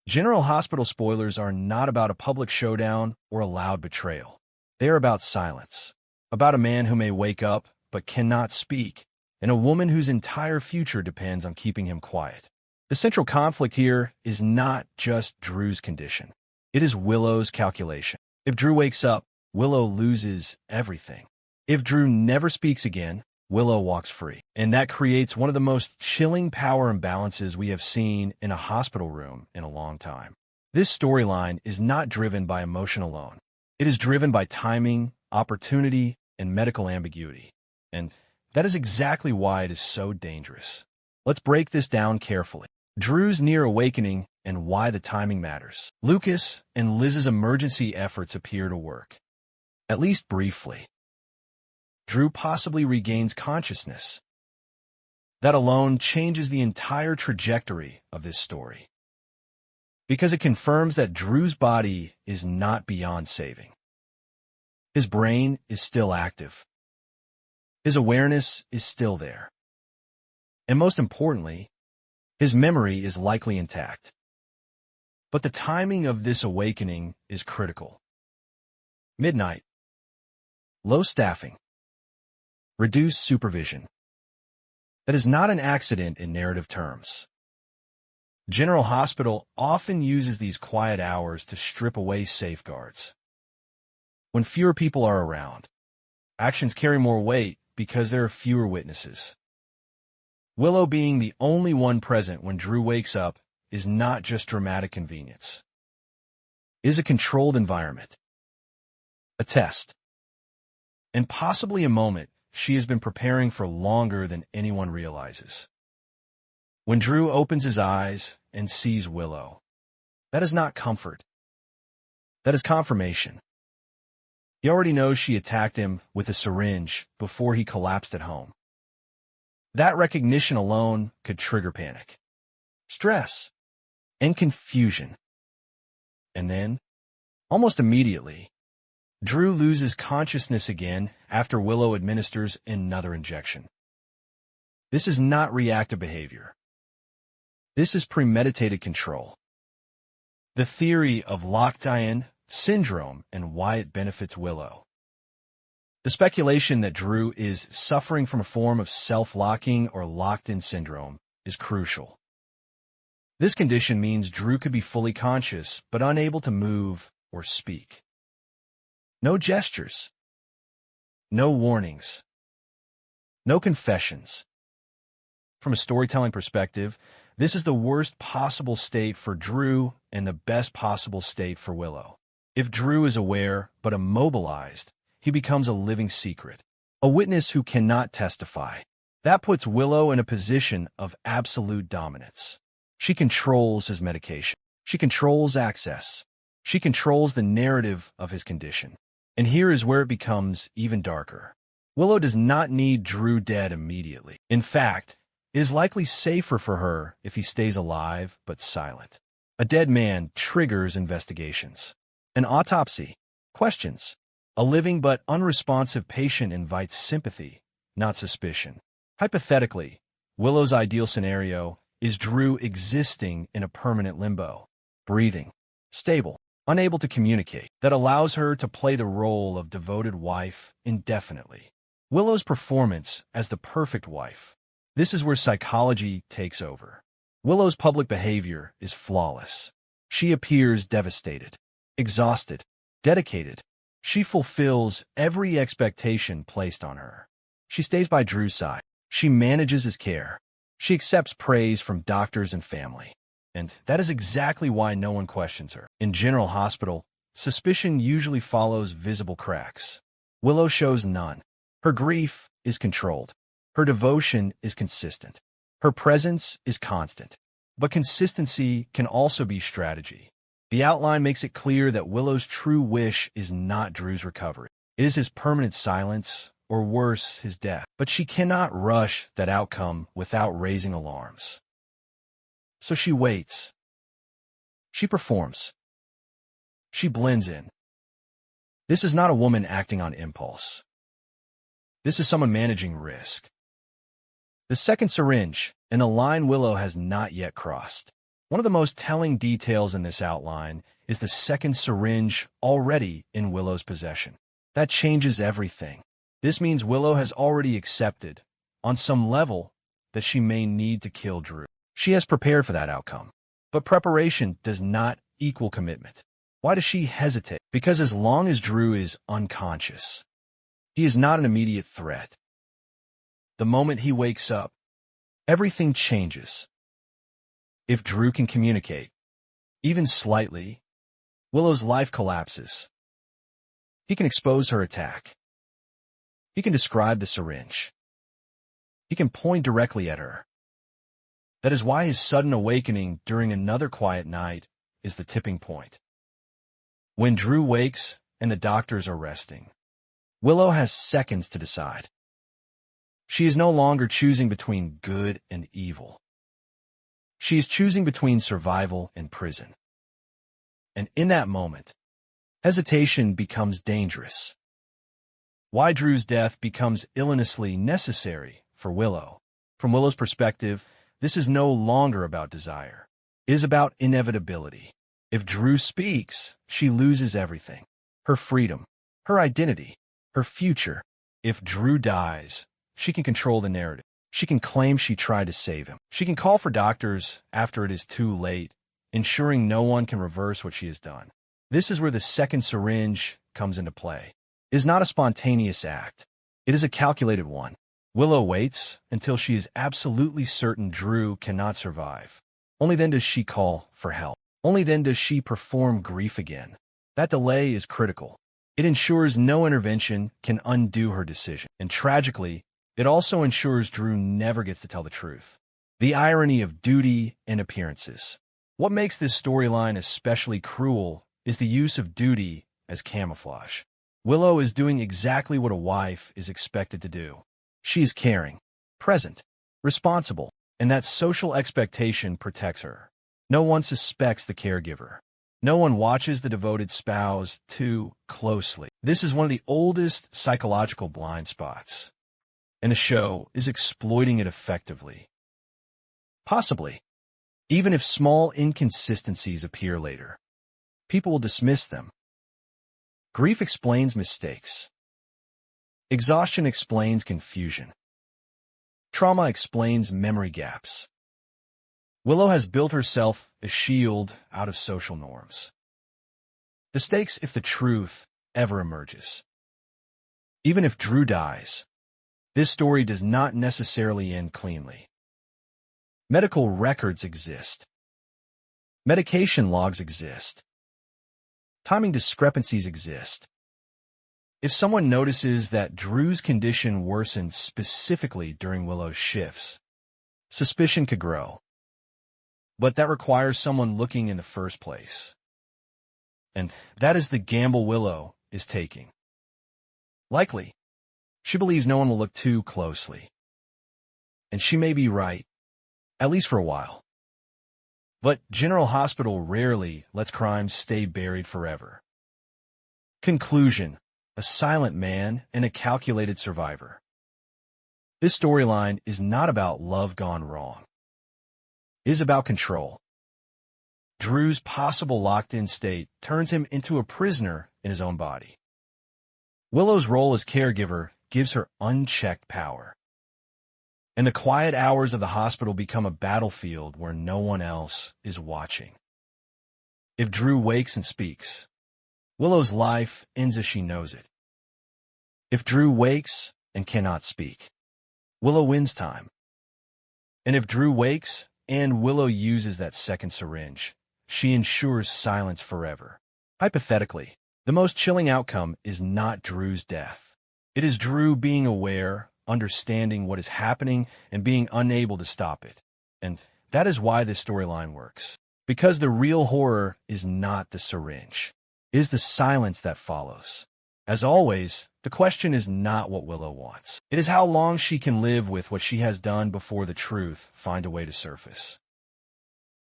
General Hospital spoilers are not about a public showdown or a loud betrayal. They are about silence, about a man who may wake up but cannot speak, and a woman whose entire future depends on keeping him quiet. The central conflict here is not just Drew's condition. It is Willow's calculation. If Drew wakes up, Willow loses everything. If Drew never speaks again, Willow walks free. And that creates one of the most chilling power imbalances we have seen in a hospital room in a long time. This storyline is not driven by emotion alone. It is driven by timing, opportunity, and medical ambiguity. And that is exactly why it is so dangerous. Let's break this down carefully. Drew's near awakening and why the timing matters. Lucas and Liz's emergency efforts appear to work, at least briefly. Drew possibly regains consciousness. That alone changes the entire trajectory of this story, because it confirms that Drew's body is not beyond saving. His brain is still active. His awareness is still there. And most importantly, his memory is likely intact. But the timing of this awakening is critical. Midnight. Low staffing. Reduced supervision. That is not an accident in narrative terms. General Hospital often uses these quiet hours to strip away safeguards. When fewer people are around, actions carry more weight because there are fewer witnesses. Willow being the only one present when Drew wakes up is not just dramatic convenience. It is a controlled environment, a test, and possibly a moment she has been preparing for longer than anyone realizes. When Drew opens his eyes and sees Willow, that is not comfort. That is confirmation. He already knows she attacked him with a syringe before he collapsed at home. That recognition alone could trigger panic, stress, and confusion. And then, almost immediately, Drew loses consciousness again after Willow administers another injection. This is not reactive behavior. This is premeditated control. The theory of locked-in syndrome and why it benefits Willow. The speculation that Drew is suffering from a form of self-locking or locked-in syndrome is crucial. This condition means Drew could be fully conscious but unable to move or speak. No gestures. No warnings. No confessions. From a storytelling perspective, this is the worst possible state for Drew and the best possible state for Willow. If Drew is aware but immobilized, he becomes a living secret, a witness who cannot testify. That puts Willow in a position of absolute dominance. She controls his medication. She controls access. She controls the narrative of his condition. And here is where it becomes even darker. Willow does not need Drew dead immediately. In fact, it is likely safer for her if he stays alive but silent. A dead man triggers investigations. An autopsy, questions. A living but unresponsive patient invites sympathy, not suspicion. Hypothetically, Willow's ideal scenario is Drew existing in a permanent limbo, breathing, stable, unable to communicate, that allows her to play the role of devoted wife indefinitely. Willow's performance as the perfect wife. This is where psychology takes over. Willow's public behavior is flawless. She appears devastated, exhausted, dedicated. She fulfills every expectation placed on her. She stays by Drew's side. She manages his care. She accepts praise from doctors and family. And that is exactly why no one questions her. In General Hospital, suspicion usually follows visible cracks. Willow shows none. Her grief is controlled. Her devotion is consistent. Her presence is constant. But consistency can also be strategy. The outline makes it clear that Willow's true wish is not Drew's recovery. It is his permanent silence, or worse, his death. But she cannot rush that outcome without raising alarms. So she waits. She performs. She blends in. This is not a woman acting on impulse. This is someone managing risk. The second syringe, and a line Willow has not yet crossed. One of the most telling details in this outline is the second syringe already in Willow's possession. That changes everything. This means Willow has already accepted, on some level, that she may need to kill Drew. She has prepared for that outcome. But preparation does not equal commitment. Why does she hesitate? Because as long as Drew is unconscious, he is not an immediate threat. The moment he wakes up, everything changes. If Drew can communicate, even slightly, Willow's life collapses. He can expose her attack. He can describe the syringe. He can point directly at her. That is why his sudden awakening during another quiet night is the tipping point. When Drew wakes and the doctors are resting, Willow has seconds to decide. She is no longer choosing between good and evil. She is choosing between survival and prison. And in that moment, hesitation becomes dangerous. Why Drew's death becomes illinously necessary for Willow. From Willow's perspective, this is no longer about desire. It is about inevitability. If Drew speaks, she loses everything. Her freedom, her identity, her future. If Drew dies, she can control the narrative. She can claim she tried to save him. She can call for doctors after it is too late, ensuring no one can reverse what she has done. This is where the second syringe comes into play. It is not a spontaneous act. It is a calculated one. Willow waits until she is absolutely certain Drew cannot survive. Only then does she call for help. Only then does she perform grief again. That delay is critical. It ensures no intervention can undo her decision. And tragically, it also ensures Drew never gets to tell the truth. The irony of duty and appearances. What makes this storyline especially cruel is the use of duty as camouflage. Willow is doing exactly what a wife is expected to do. She is caring, present, responsible, and that social expectation protects her. No one suspects the caregiver. No one watches the devoted spouse too closely. This is one of the oldest psychological blind spots, and the show is exploiting it effectively. Possibly, even if small inconsistencies appear later, people will dismiss them. Grief explains mistakes. Exhaustion explains confusion. Trauma explains memory gaps. Willow has built herself a shield out of social norms. The stakes if the truth ever emerges. Even if Drew dies, this story does not necessarily end cleanly. Medical records exist. Medication logs exist. Timing discrepancies exist. If someone notices that Drew's condition worsened specifically during Willow's shifts, suspicion could grow. But that requires someone looking in the first place. And that is the gamble Willow is taking. Likely, she believes no one will look too closely. And she may be right, at least for a while. But General Hospital rarely lets crimes stay buried forever. Conclusion: a silent man and a calculated survivor. This storyline is not about love gone wrong. It is about control. Drew's possible locked-in state turns him into a prisoner in his own body. Willow's role as caregiver gives her unchecked power. And the quiet hours of the hospital become a battlefield where no one else is watching. If Drew wakes and speaks, Willow's life ends as she knows it. If Drew wakes and cannot speak, Willow wins time. And if Drew wakes and Willow uses that second syringe, she ensures silence forever. Hypothetically, the most chilling outcome is not Drew's death. It is Drew being aware, understanding what is happening, and being unable to stop it. And that is why this storyline works. Because the real horror is not the syringe. It is the silence that follows. As always, the question is not what Willow wants. It is how long she can live with what she has done before the truth finds a way to surface.